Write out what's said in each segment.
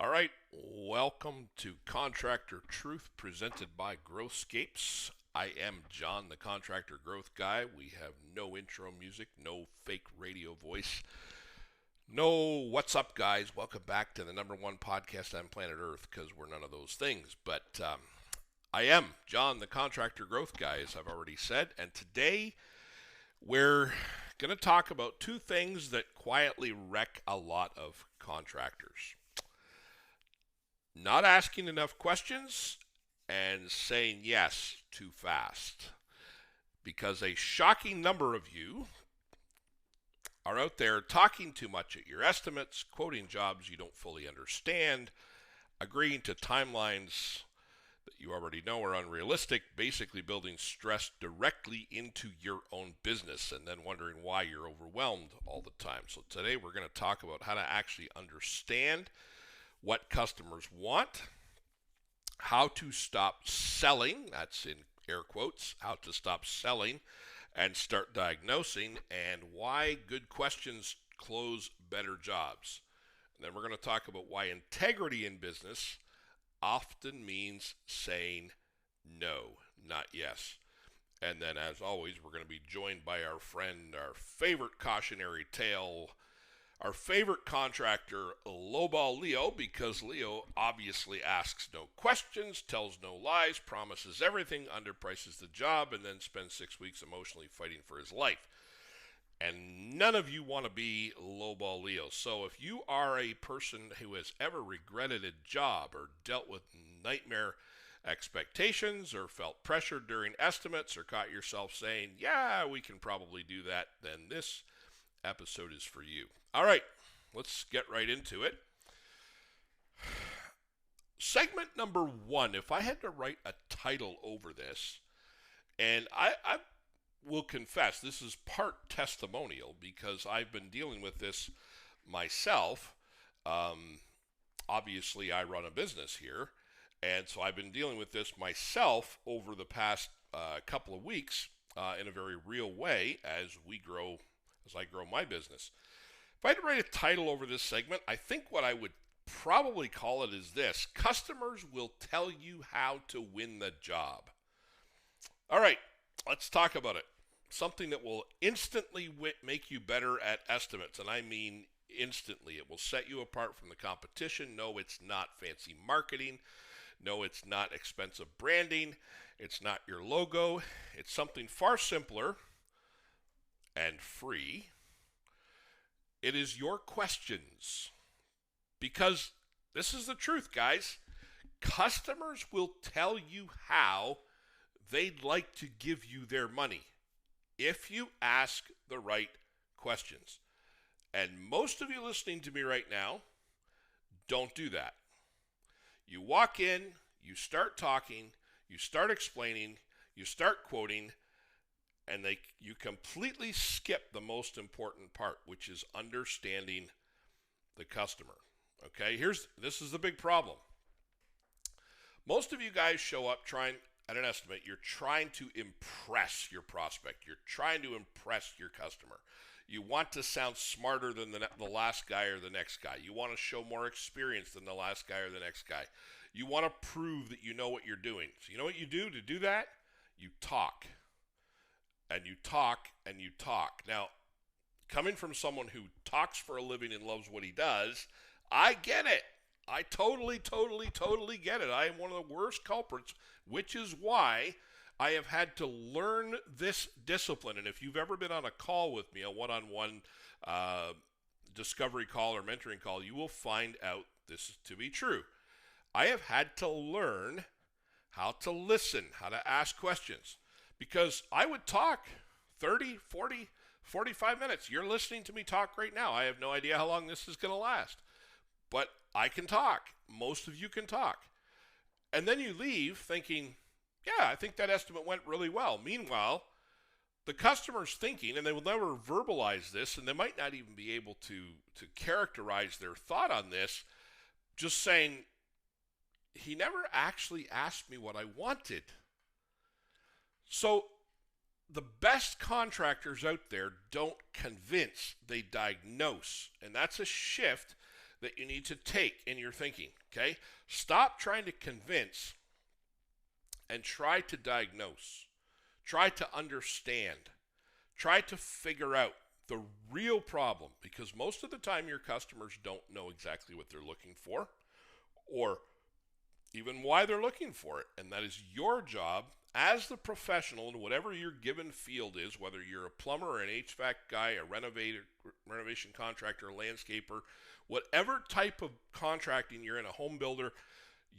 All right, welcome to Contractor Truth presented by Growthscapes. I am John, the Contractor Growth Guy. We have no intro music, no fake radio voice, no what's up, guys. Welcome back to the number one podcast on planet Earth because we're none of those things. But I am John, the Contractor Growth Guy, as I've already said. And today we're going to talk about two things that quietly wreck a lot of contractors: not asking enough questions and saying yes too fast. Because a shocking number of you are out there talking too much at your estimates, quoting jobs you don't fully understand, agreeing to timelines that you already know are unrealistic, basically building stress directly into your own business and then wondering why you're overwhelmed all the time. So today we're going to talk about how to actually understand what customers want, how to stop selling, that's in air quotes, how to stop selling and start diagnosing, and why good questions close better jobs. And then we're going to talk about why integrity in business often means saying no, not yes. And then, as always, we're going to be joined by our friend, our favorite cautionary tale, our favorite contractor, Lowball Leo, because Leo obviously asks no questions, tells no lies, promises everything, underprices the job, and then spends 6 weeks emotionally fighting for his life. And none of you want to be Lowball Leo. So if you are a person who has ever regretted a job or dealt with nightmare expectations or felt pressured during estimates or caught yourself saying, yeah, we can probably do that, then this episode is for you. All right, let's get right into it. Segment number one, if I had to write a title over this, and I will confess this is part testimonial because I've been dealing with this myself. Obviously, I run a business here, and so I've been dealing with this myself over the past couple of weeks in a very real way as I grow my business. If I had to write a title over this segment, I think what I would probably call it is this: customers will tell you how to win the job. All right, let's talk about it. Something that will instantly make you better at estimates, and I mean instantly. It will set you apart from the competition. No, it's not fancy marketing. No, it's not expensive branding. It's not your logo. It's something far simpler and free. It is your questions. Because this is the truth, guys. Customers will tell you how they'd like to give you their money if you ask the right questions. And most of you listening to me right now don't do that. You walk in, you start talking, you start explaining, you start quoting, and you completely skip the most important part, which is understanding the customer. Okay, this is the big problem. Most of you guys show up trying at an estimate, you're trying to impress your prospect. You're trying to impress your customer. You want to sound smarter than the last guy or the next guy. You want to show more experience than the last guy or the next guy. You want to prove that you know what you're doing. So you know what you do to do that? You talk. And you talk and you talk. Now, coming from someone who talks for a living and loves what he does, I get it. I totally get it. I am one of the worst culprits, which is why I have had to learn this discipline. And if you've ever been on a call with me, a one-on-one discovery call or mentoring call, you will find out this to be true. I have had to learn how to listen, how to ask questions. Because I would talk 30, 40, 45 minutes. You're listening to me talk right now. I have no idea how long this is going to last. But I can talk. Most of you can talk. And then you leave thinking, yeah, I think that estimate went really well. Meanwhile, the customer's thinking, and they will never verbalize this, and they might not even be able to characterize their thought on this, just saying, he never actually asked me what I wanted. So the best contractors out there don't convince, they diagnose. And that's a shift that you need to take in your thinking, okay? Stop trying to convince and try to diagnose. Try to understand. Try to figure out the real problem, because most of the time your customers don't know exactly what they're looking for or even why they're looking for it. And that is your job as the professional in whatever your given field is, whether you're a plumber or an HVAC guy, a renovation contractor, a landscaper, whatever type of contracting you're in, a home builder,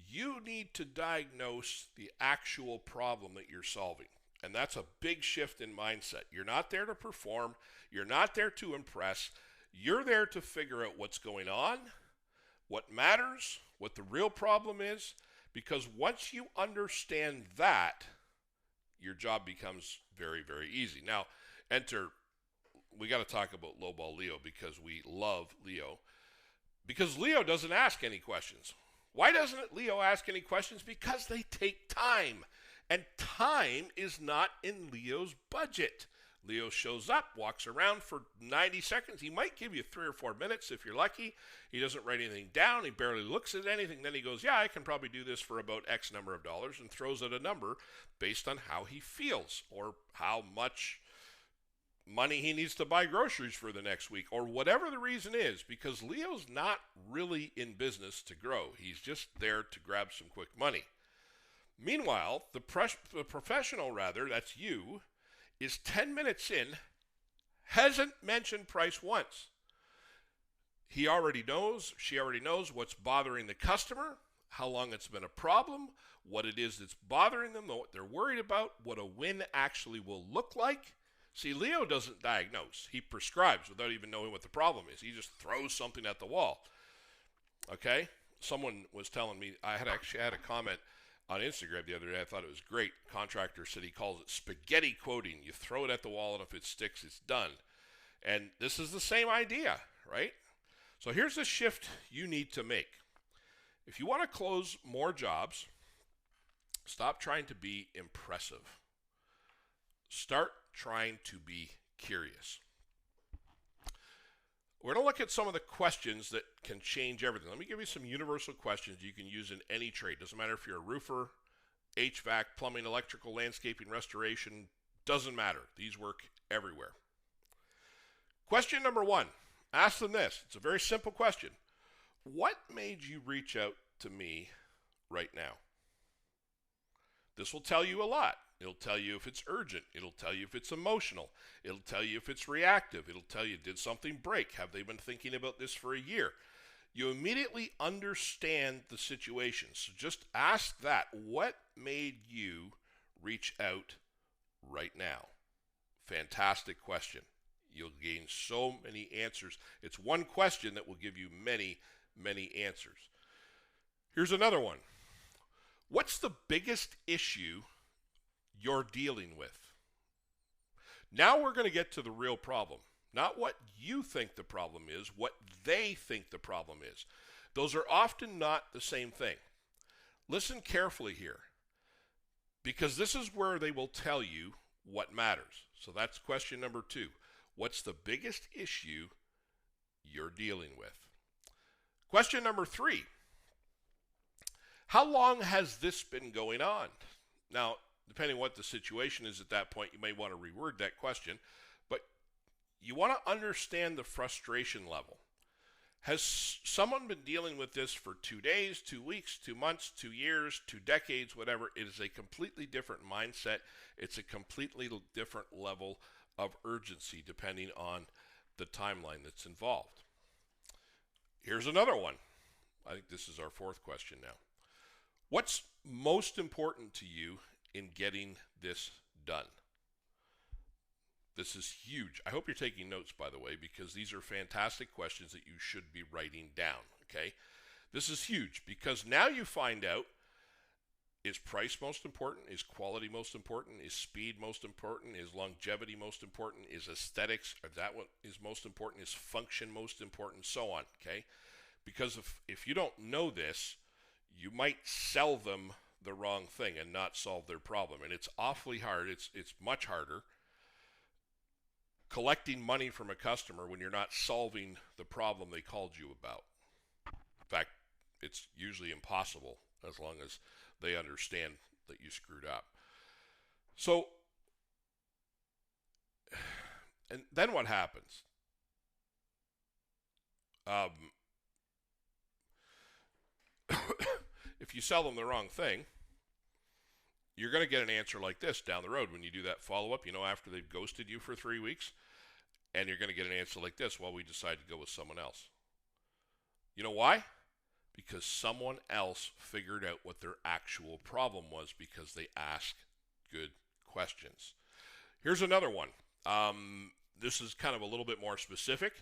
you need to diagnose the actual problem that you're solving. And that's a big shift in mindset. You're not there to perform. You're not there to impress. You're there to figure out what's going on, what matters, what the real problem is, because once you understand that, your job becomes very, very easy. Now, we got to talk about Lowball Leo because we love Leo. Because Leo doesn't ask any questions. Why doesn't Leo ask any questions? Because they take time. And time is not in Leo's budget. Leo shows up, walks around for 90 seconds. He might give you 3 or 4 minutes if you're lucky. He doesn't write anything down. He barely looks at anything. Then he goes, yeah, I can probably do this for about X number of dollars, and throws out a number based on how he feels or how much money he needs to buy groceries for the next week or whatever the reason is, because Leo's not really in business to grow. He's just there to grab some quick money. Meanwhile, the professional, that's you, is 10 minutes in, hasn't mentioned price once. She already knows what's bothering the customer, how long it's been a problem, what it is that's bothering them, what they're worried about, what a win actually will look like. See, Leo doesn't diagnose. He prescribes without even knowing what the problem is. He just throws something at the wall. Okay? Someone was telling me, I had a comment on Instagram the other day. I thought it was great. Contractor said he calls it spaghetti quoting. You throw it at the wall, and if it sticks, it's done. And this is the same idea, right? So here's the shift you need to make. If you want to close more jobs, stop trying to be impressive. Start trying to be curious. We're going to look at some of the questions that can change everything. Let me give you some universal questions you can use in any trade. Doesn't matter if you're a roofer, HVAC, plumbing, electrical, landscaping, restoration, doesn't matter. These work everywhere. Question number 1, ask them this. It's a very simple question. What made you reach out to me right now? This will tell you a lot. It'll tell you if it's urgent. It'll tell you if it's emotional. It'll tell you if it's reactive. It'll tell you, did something break? Have they been thinking about this for a year? You immediately understand the situation. So just ask that. What made you reach out right now? Fantastic question. You'll gain so many answers. It's one question that will give you many, many answers. Here's another one. What's the biggest issue you're dealing with? Now we're going to get to the real problem. Not what you think the problem is, what they think the problem is. Those are often not the same thing. Listen carefully here, because this is where they will tell you what matters. So that's question number 2. What's the biggest issue you're dealing with? Question number 3. How long has this been going on? Now, depending on what the situation is at that point, you may want to reword that question, but you want to understand the frustration level. Has someone been dealing with this for 2 days, 2 weeks, 2 months, 2 years, 2 decades, whatever? It is a completely different mindset. It's a completely different level of urgency depending on the timeline that's involved. Here's another one. I think this is our 4th question now. What's most important to you in getting this done? This is huge. I hope you're taking notes, by the way, because these are fantastic questions that you should be writing down, okay? This is huge because now you find out, is price most important? Is quality most important? Is speed most important? Is longevity most important? Is aesthetics, is that what is most important? Is function most important? So on, okay? Because if you don't know this, you might sell them the wrong thing and not solve their problem. And it's awfully hard. It's much harder collecting money from a customer when you're not solving the problem they called you about. it's usually impossible as long as they understand that you screwed up. So, and then what happens? Um, if you sell them the wrong thing, you're going to get an answer like this down the road when you do that follow-up, after they've ghosted you for 3 weeks, and you're going to get an answer like this, well, we decided to go with someone else. You know why? Because someone else figured out what their actual problem was because they asked good questions. Here's another one. This is kind of a little bit more specific.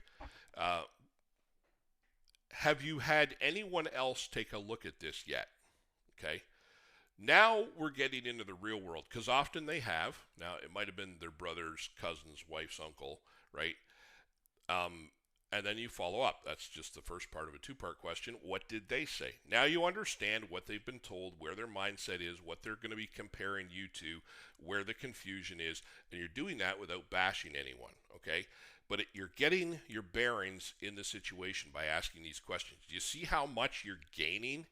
Have you had anyone else take a look at this yet? Okay. Now we're getting into the real world, because often they have. Now, it might have been their brother's, cousin's, wife's uncle, right? And then you follow up. That's just the first part of a two-part question. What did they say? Now you understand what they've been told, where their mindset is, what they're going to be comparing you to, where the confusion is, and you're doing that without bashing anyone, okay? But you're getting your bearings in the situation by asking these questions. Do you see how much you're gaining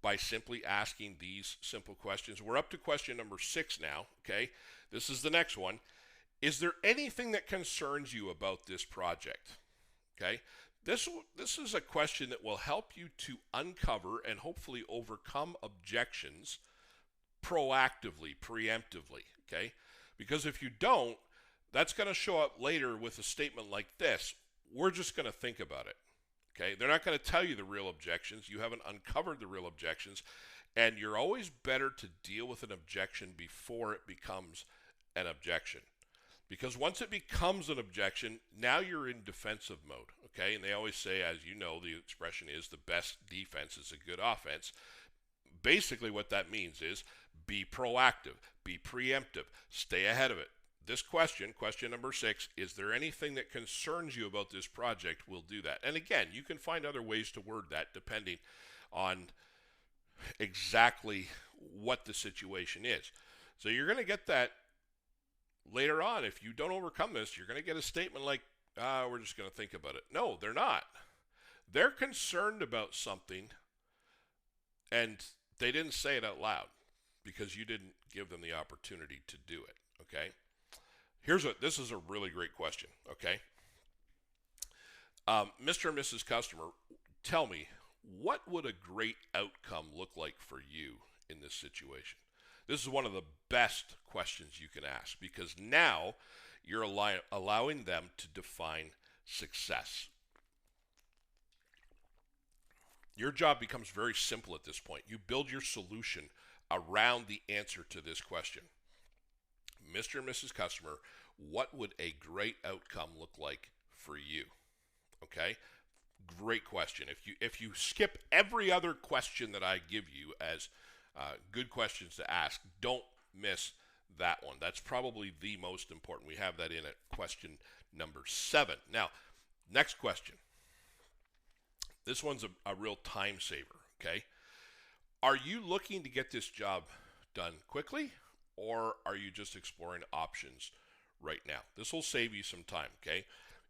by simply asking these simple questions? We're up to question number 6 now, okay? This is the next one. Is there anything that concerns you about this project? Okay, this is a question that will help you to uncover and hopefully overcome objections proactively, preemptively, okay? Because if you don't, that's going to show up later with a statement like this: we're just going to think about it, okay? They're not going to tell you the real objections. You haven't uncovered the real objections, and you're always better to deal with an objection before it becomes an objection. Because once it becomes an objection, now you're in defensive mode, okay? And they always say, as you know, the expression is the best defense is a good offense. Basically what that means is be proactive, be preemptive, stay ahead of it. This question number 6, is there anything that concerns you about this project? We'll do that. And again, you can find other ways to word that depending on exactly what the situation is. So you're going to get that later on. If you don't overcome this, you're going to get a statement like, we're just going to think about it. No, they're not. They're concerned about something, and they didn't say it out loud because you didn't give them the opportunity to do it, okay? This is a really great question, okay? Mr. and Mrs. Customer, tell me, what would a great outcome look like for you in this situation? This is one of the best questions you can ask, because now you're allowing them to define success. Your job becomes very simple at this point. You build your solution around the answer to this question. Mr. and Mrs. Customer, what would a great outcome look like for you? Okay? Great question. If you skip every other question that I give you as good questions to ask, don't miss that one. That's probably the most important. We have that in at question number 7. Now, next question. This one's a real time saver, okay? Are you looking to get this job done quickly, or are you just exploring options right now? This will save you some time, okay?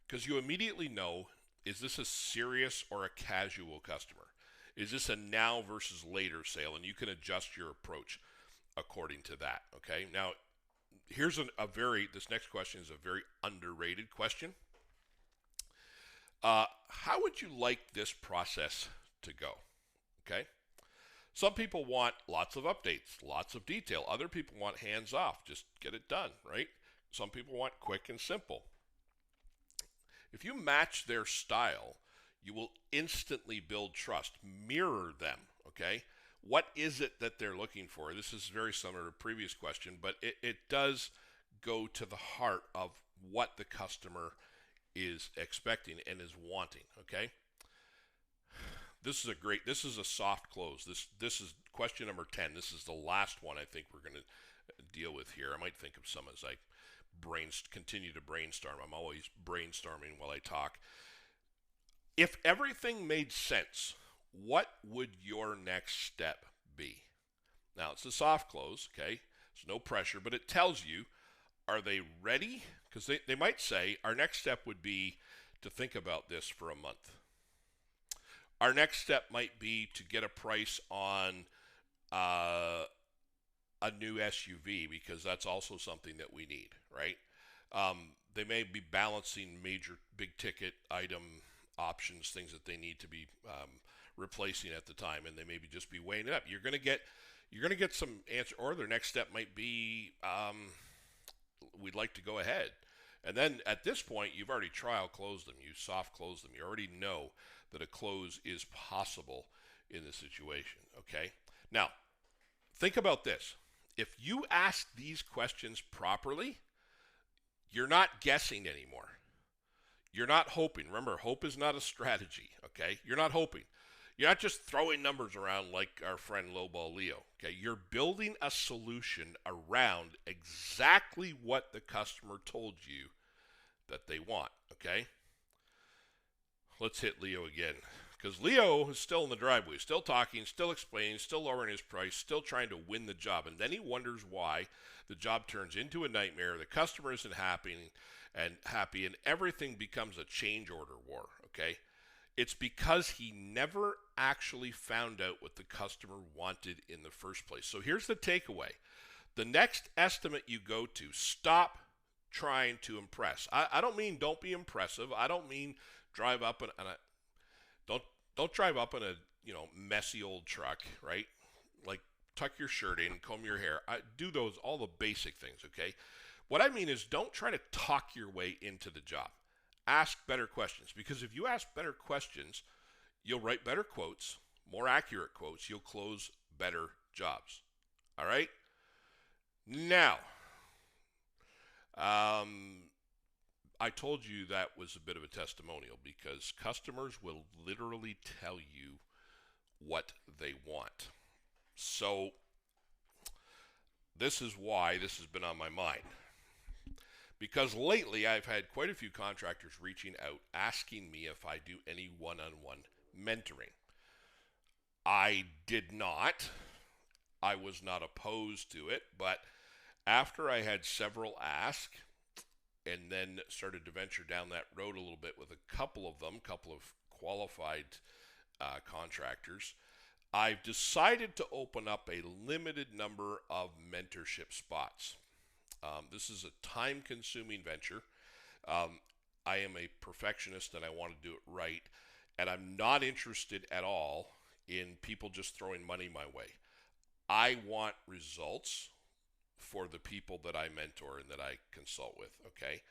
Because you immediately know, is this a serious or a casual customer? Is this a now versus later sale? And you can adjust your approach according to that, okay? Now, here's this next question is a very underrated question. How would you like this process to go, okay? Some people want lots of updates, lots of detail. Other people want hands off, just get it done, right? Some people want quick and simple. If you match their style, you will instantly build trust. Mirror them, okay? What is it that they're looking for? This is very similar to the previous question, but it does go to the heart of what the customer is expecting and is wanting, okay? This is a soft close. This is question number 10. This is the last one I think we're going to deal with here. I might think of some as I continue to brainstorm. I'm always brainstorming while I talk. If everything made sense, what would your next step be? Now, it's a soft close, okay? There's no pressure, but it tells you, are they ready? Because they might say, our next step would be to think about this for a month. Our next step might be to get a price on uh, a new SUV because that's also something that we need, right? They may be balancing major big ticket item options, things that they need to be replacing at the time, and they maybe just be weighing it up. You're gonna get some answer, or their next step might be we'd like to go ahead. And then at this point, you've already trial closed them, you soft closed them. You already know that a close is possible in this situation. Okay. Now, think about this. If you ask these questions properly, you're not guessing anymore. You're not hoping. Remember, hope is not a strategy, okay? You're not hoping. You're not just throwing numbers around like our friend Lowball Leo, okay? You're building a solution around exactly what the customer told you that they want, okay? Let's hit Leo again. Because Leo is still in the driveway, still talking, still explaining, still lowering his price, still trying to win the job. And then he wonders why the job turns into a nightmare, the customer isn't happy, and everything becomes a change order war, okay? It's because he never actually found out what the customer wanted in the first place. So here's the takeaway. The next estimate you go to, stop trying to impress. I don't mean don't be impressive. I don't mean drive up and don't drive up in a messy old truck, right? Like tuck your shirt in, comb your hair. Do all the basic things, okay? What I mean is don't try to talk your way into the job. Ask better questions, because if you ask better questions, you'll write better quotes, more accurate quotes. You'll close better jobs. All right? Now, I told you that was a bit of a testimonial because customers will literally tell you what they want. So this is why this has been on my mind. Because lately I've had quite a few contractors reaching out asking me if I do any one-on-one mentoring. I did not. I was not opposed to it, but after I had several ask and then started to venture down that road a little bit with a couple of qualified contractors, I've decided to open up a limited number of mentorship spots. This is a time-consuming venture. I am a perfectionist and I want to do it right, and I'm not interested at all in people just throwing money my way. I want results for the people that I mentor and that I consult with, okay?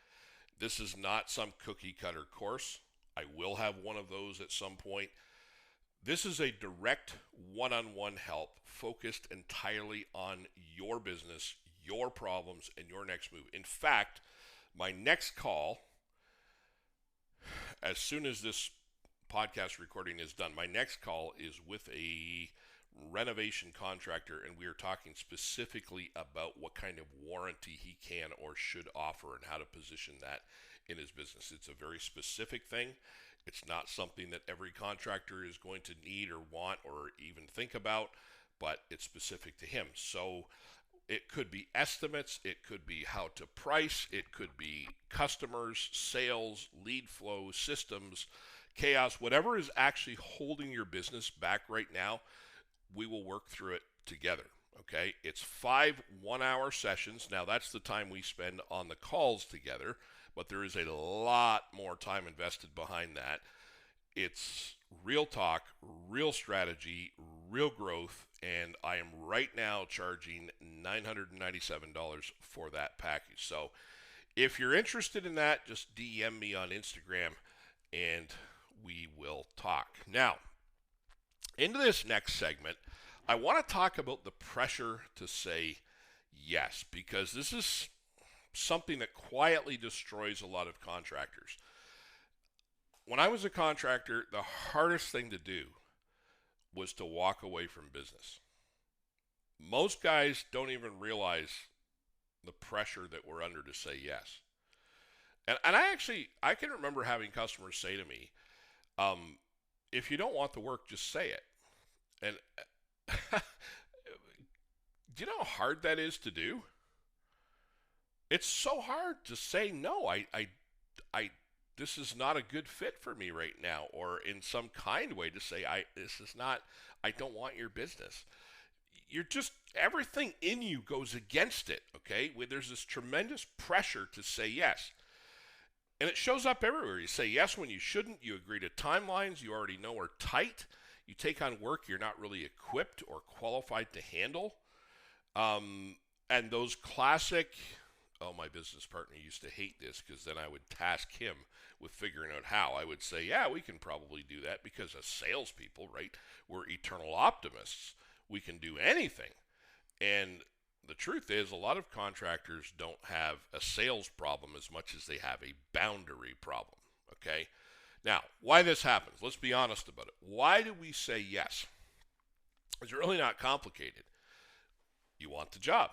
This is not some cookie-cutter course. I will have one of those at some point. This is a direct one-on-one help focused entirely on your business, your problems, and your next move. In fact, my next call, as soon as this podcast recording is done, my next call is with a renovation contractor, and we are talking specifically about what kind of warranty he can or should offer and how to position that in his business. It's a very specific thing. It's not something that every contractor is going to need or want or even think about, but it's specific to him. So it could be estimates, it could be how to price, it could be customers, sales, lead flow, systems, chaos, whatever is actually holding your business back right now, we will work through it together, okay? It's 5 one-hour sessions. Now, that's the time we spend on the calls together, but there is a lot more time invested behind that. It's real talk, real strategy, real growth, and I am right now charging $997 for that package. So if you're interested in that, just DM me on Instagram and we will talk. Now, into this next segment, I want to talk about the pressure to say yes, because this is something that quietly destroys a lot of contractors. When I was a contractor, the hardest thing to do was to walk away from business. Most guys don't even realize the pressure that we're under to say yes. And I can remember having customers say to me, if you don't want the work, just say it. And do you know how hard that is to do? It's so hard to say no. I this is not a good fit for me right now, or in some kind way to say, I don't want your business. You're just, everything in you goes against it, okay? There's this tremendous pressure to say yes. And it shows up everywhere. You say yes when you shouldn't. You agree to timelines you already know are tight. You take on work you're not really equipped or qualified to handle. And those classic, oh, my business partner used to hate this because then I would task him with figuring out how. I would say, yeah, we can probably do that because as salespeople, right, we're eternal optimists. We can do anything. And the truth is, a lot of contractors don't have a sales problem as much as they have a boundary problem, okay? Now, why this happens, let's be honest about it. Why do we say yes? It's really not complicated. You want the job.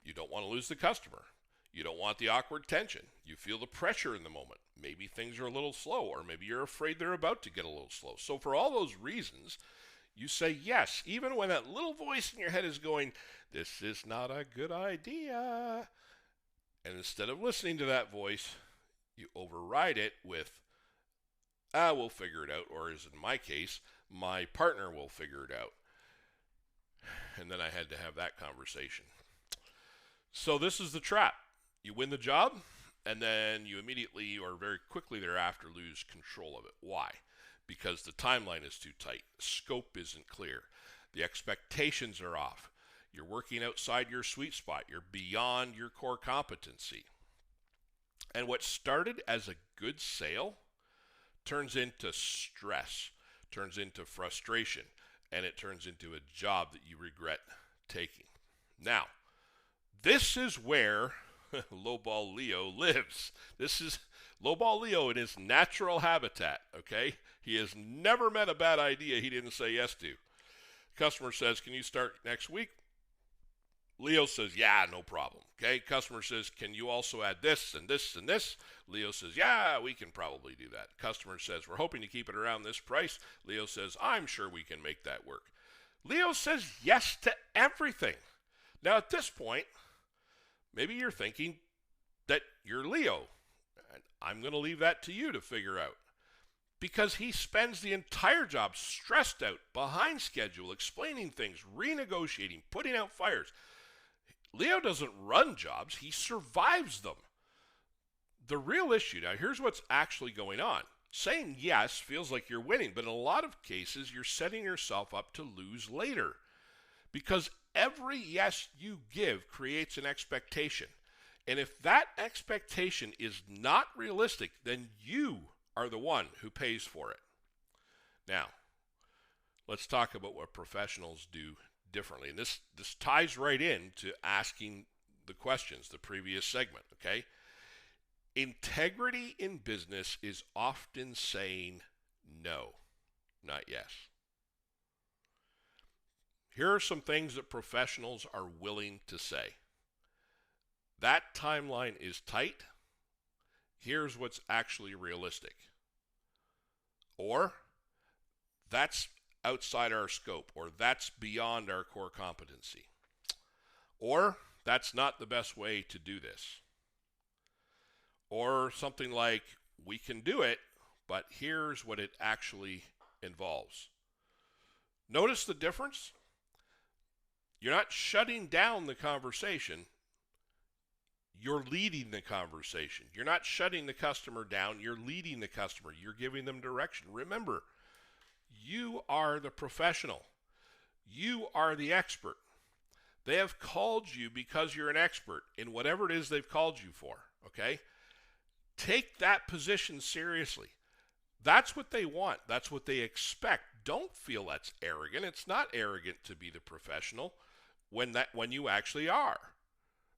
You don't want to lose the customer. You don't want the awkward tension. You feel the pressure in the moment. Maybe things are a little slow, or maybe you're afraid they're about to get a little slow. So for all those reasons, you say yes, even when that little voice in your head is going, this is not a good idea. And instead of listening to that voice, you override it with, we'll figure it out, or as in my case, my partner will figure it out. And then I had to have that conversation. So this is the trap. You win the job, and then you immediately or very quickly thereafter lose control of it. Why? Because the timeline is too tight. The scope isn't clear. The expectations are off. You're working outside your sweet spot. You're beyond your core competency. And what started as a good sale turns into stress, turns into frustration, and it turns into a job that you regret taking. Now, this is where Lowball Leo lives. This is Lowball Leo in his natural habitat, okay? He has never met a bad idea he didn't say yes to. Customer says, can you start next week? Leo says, yeah, no problem. Okay, customer says, can you also add this and this and this? Leo says, yeah, we can probably do that. Customer says, we're hoping to keep it around this price. Leo says, I'm sure we can make that work. Leo says yes to everything. Now at this point, maybe you're thinking that you're Leo. And I'm going to leave that to you to figure out. Because he spends the entire job stressed out, behind schedule, explaining things, renegotiating, putting out fires. Leo doesn't run jobs, he survives them. The real issue, now here's what's actually going on. Saying yes feels like you're winning, but in a lot of cases, you're setting yourself up to lose later. Because every yes you give creates an expectation. And if that expectation is not realistic, then you are the one who pays for it. Now, let's talk about what professionals do differently. And this ties right in to asking the questions, the previous segment, okay? Integrity in business is often saying no, not yes. Here are some things that professionals are willing to say. That timeline is tight. Here's what's actually realistic. Or, that's outside our scope, or that's beyond our core competency. Or, that's not the best way to do this. Or something like, we can do it, but here's what it actually involves. Notice the difference? You're not shutting down the conversation. You're leading the conversation. You're not shutting the customer down. You're leading the customer. You're giving them direction. Remember, you are the professional. You are the expert. They have called you because you're an expert in whatever it is they've called you for, okay? Take that position seriously. That's what they want. That's what they expect. Don't feel that's arrogant. It's not arrogant to be the professional when you actually are,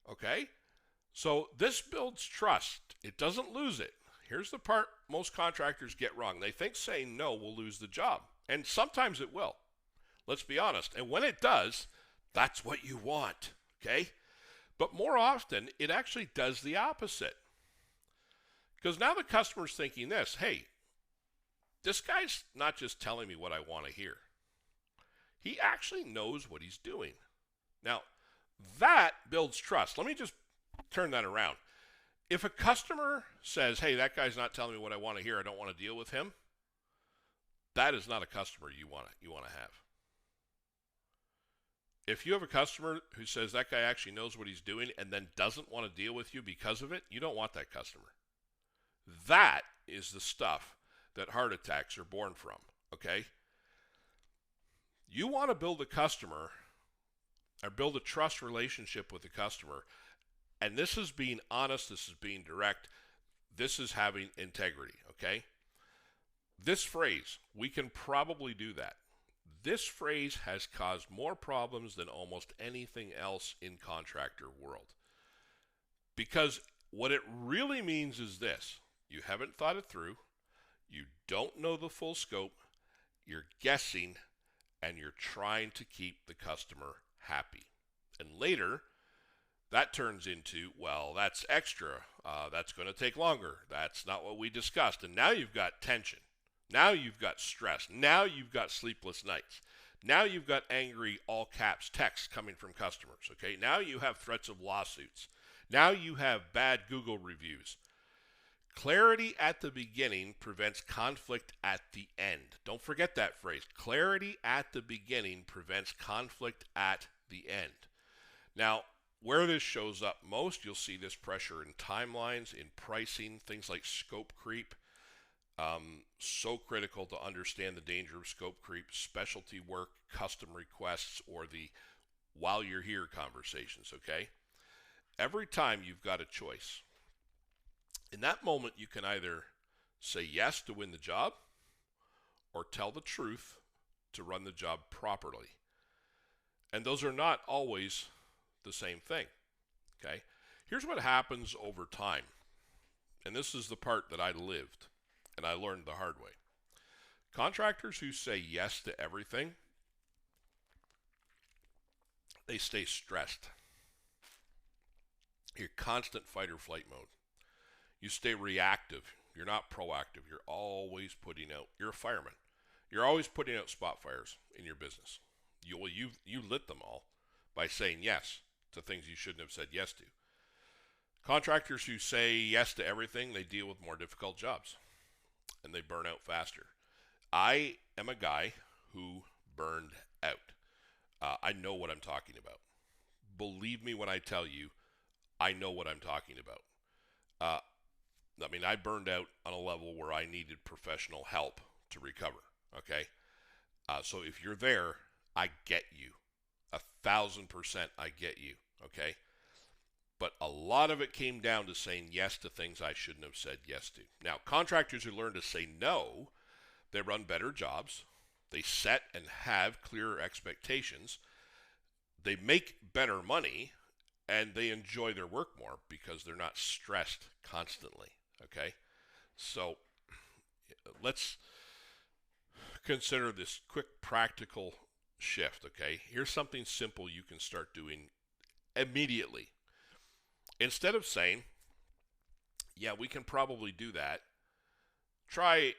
okay? So this builds trust. It doesn't lose it. Here's the part most contractors get wrong. They think saying no will lose the job. And sometimes it will. Let's be honest. And when it does, that's what you want, okay? But more often, it actually does the opposite. Because now the customer's thinking this, hey, this guy's not just telling me what I want to hear. He actually knows what he's doing. Now, that builds trust. Let me just turn that around. If a customer says, hey, that guy's not telling me what I want to hear, I don't want to deal with him, that is not a customer you want to have. If you have a customer who says that guy actually knows what he's doing and then doesn't want to deal with you because of it, you don't want that customer. That is the stuff that heart attacks are born from, okay? You want to build a customer or build a trust relationship with the customer, and this is being honest, this is being direct, this is having integrity, okay? This phrase, we can probably do that. This phrase has caused more problems than almost anything else in contractor world. Because what it really means is this: you haven't thought it through, you don't know the full scope, you're guessing, and you're trying to keep the customer happy. And later, that turns into, well, that's extra, that's going to take longer, that's not what we discussed, and now you've got tension. Now you've got stress. Now you've got sleepless nights. Now you've got angry all caps texts coming from customers, okay? Now you have threats of lawsuits. Now you have bad Google reviews. Clarity at the beginning prevents conflict at the end. Don't forget that phrase. Clarity at the beginning prevents conflict at the end. Now, where this shows up most, you'll see this pressure in timelines, in pricing, things like scope creep. So critical to understand the danger of scope creep, specialty work, custom requests, or the while you're here conversations, okay? Every time you've got a choice. In that moment, you can either say yes to win the job or tell the truth to run the job properly. And those are not always the same thing, okay? Here's what happens over time. And this is the part that I lived and I learned the hard way. Contractors who say yes to everything, they stay stressed. You're constant fight or flight mode. You stay reactive. You're not proactive. You're always putting out. You're a fireman. You're always putting out spot fires in your business. You lit them all by saying yes to things you shouldn't have said yes to. Contractors who say yes to everything, they deal with more difficult jobs and they burn out faster. I am a guy who burned out. I know what I'm talking about. Believe me when I tell you, I know what I'm talking about. I burned out on a level where I needed professional help to recover, okay? So if you're there, I get you. 1,000% I get you, okay? But a lot of it came down to saying yes to things I shouldn't have said yes to. Now, contractors who learn to say no, they run better jobs. They set and have clearer expectations. They make better money, and they enjoy their work more because they're not stressed constantly, okay? So let's consider this quick practical shift, okay? Here's something simple you can start doing immediately. Instead of saying, yeah, we can probably do that, try,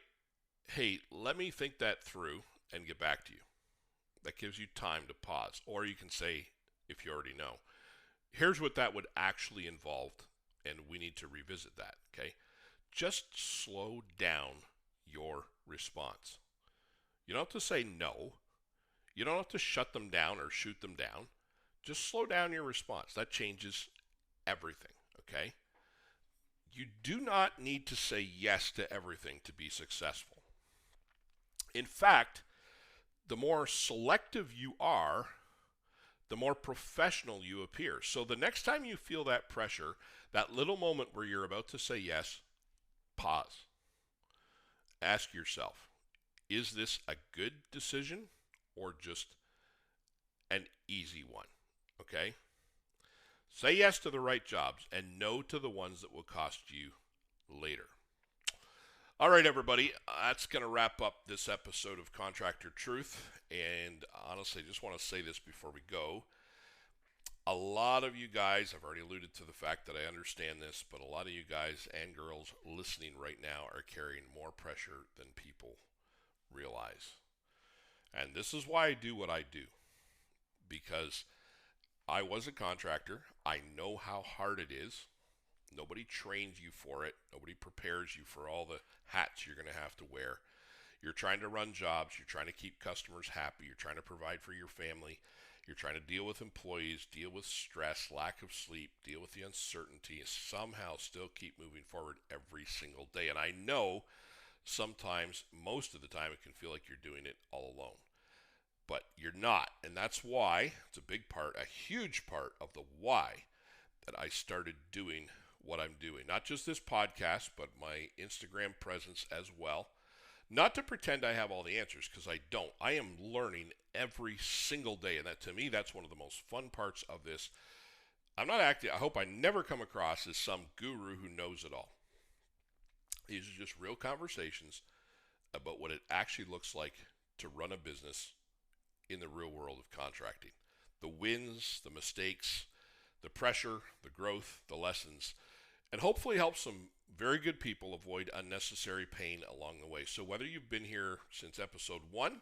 hey, let me think that through and get back to you. That gives you time to pause. Or you can say, if you already know, here's what that would actually involve, and we need to revisit that, okay? Just slow down your response. You don't have to say no. You don't have to shut them down or shoot them down. Just slow down your response. That changes everything, okay? You do not need to say yes to everything to be successful. In fact, the more selective you are, the more professional you appear. So the next time you feel that pressure, that little moment where you're about to say yes, pause. Ask yourself, is this a good decision or just an easy one, okay? Say yes to the right jobs and no to the ones that will cost you later. All right, everybody, that's going to wrap up this episode of Contractor Truth. And honestly, I just want to say this before we go. A lot of you guys, I've already alluded to the fact that I understand this, but a lot of you guys and girls listening right now are carrying more pressure than people realize. And this is why I do what I do. Because I was a contractor. I know how hard it is. Nobody trains you for it. Nobody prepares you for all the hats you're going to have to wear. You're trying to run jobs. You're trying to keep customers happy. You're trying to provide for your family. You're trying to deal with employees, deal with stress, lack of sleep, deal with the uncertainty, and somehow still keep moving forward every single day. And I know sometimes, most of the time, it can feel like you're doing it all alone. But you're not. And that's why, it's a big part, a huge part of the why that I started doing what I'm doing. Not just this podcast, but my Instagram presence as well. Not to pretend I have all the answers, because I don't. I am learning every single day, and that, to me, that's one of the most fun parts of this. I'm not acting, I hope I never come across as some guru who knows it all. These are just real conversations about what it actually looks like to run a business in the real world of contracting. The wins, the mistakes, the pressure, the growth, the lessons, and hopefully help some very good people avoid unnecessary pain along the way. So whether you've been here since episode 1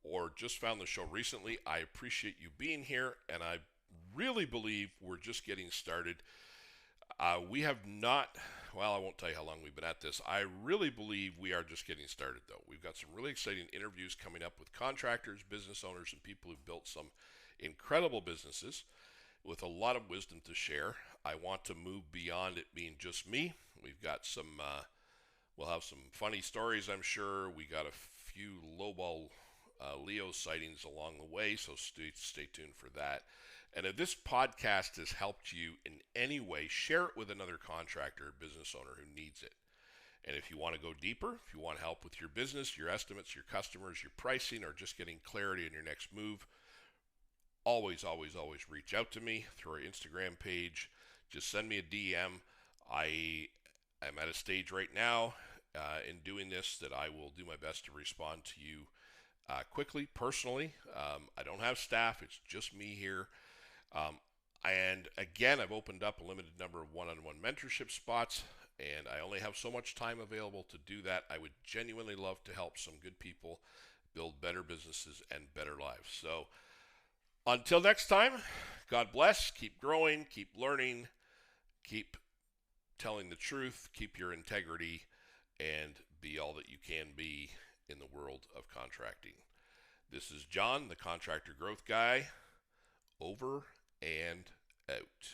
or just found the show recently, I appreciate you being here, and I really believe we're just getting started. We have not, well, I won't tell you how long we've been at this. I really believe we are just getting started, though. We've got some really exciting interviews coming up with contractors, business owners, and people who've built some incredible businesses with a lot of wisdom to share. I want to move beyond it being just me. We've got some, we'll have some funny stories, I'm sure. We got a few Lowball Leo sightings along the way, so stay tuned for that. And if this podcast has helped you in any way, share it with another contractor or business owner who needs it. And if you want to go deeper, if you want help with your business, your estimates, your customers, your pricing, or just getting clarity in your next move, always reach out to me through our Instagram page. Just send me a DM. I am at a stage right now in doing this that I will do my best to respond to you quickly, personally. I don't have staff. It's just me here. And again, I've opened up a limited number of one-on-one mentorship spots, and I only have so much time available to do that. I would genuinely love to help some good people build better businesses and better lives. So until next time, God bless. Keep growing, keep learning, keep telling the truth, keep your integrity, and be all that you can be in the world of contracting. This is John, the Contractor Growth Guy, over and out.